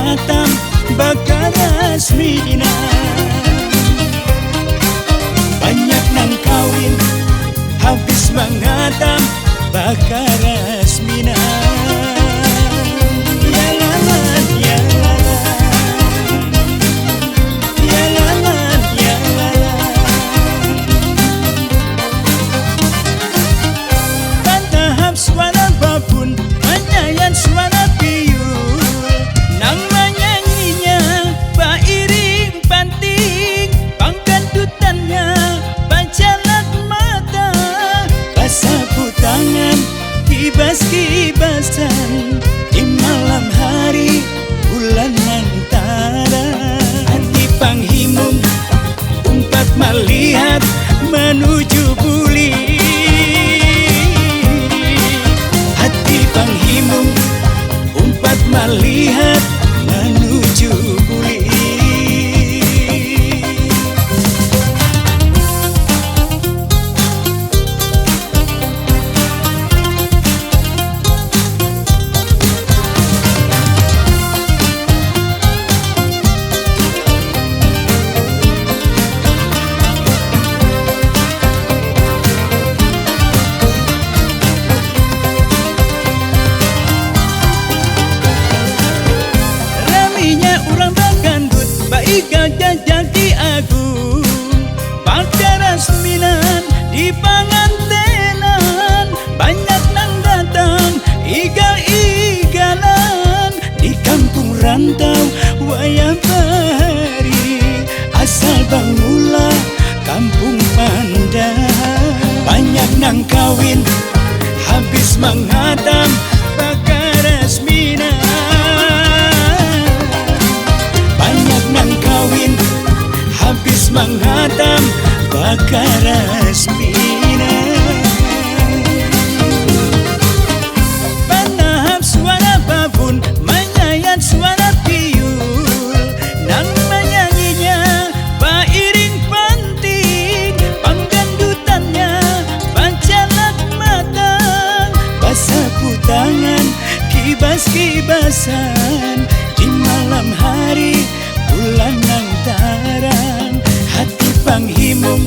menghatam bakar asmina. Banyak nang kawin habis menghatam bakar asmina. Kibas-kibasan di malam hari bulan antara. Hati panghimung umpat melihat menuju buli. Hati panghimung umpat melihat menuju buli. Ika jadi agung bakar asminan di pangantenan. Banyak nang datang igal-igalan di kampung rantau wayang bahari. Asal Bangula kampung Pandan. Banyak nang kawin habis menghatam bakar asminan. Habis menghatam bakar asmina. Panahap suara babun menyayat suara piul. Nang menyanyinya bairing penting. Panggandutannya pancalat matang. Basapu tangan kibas-kibasan di malam hari bulan antara. Hati panghimung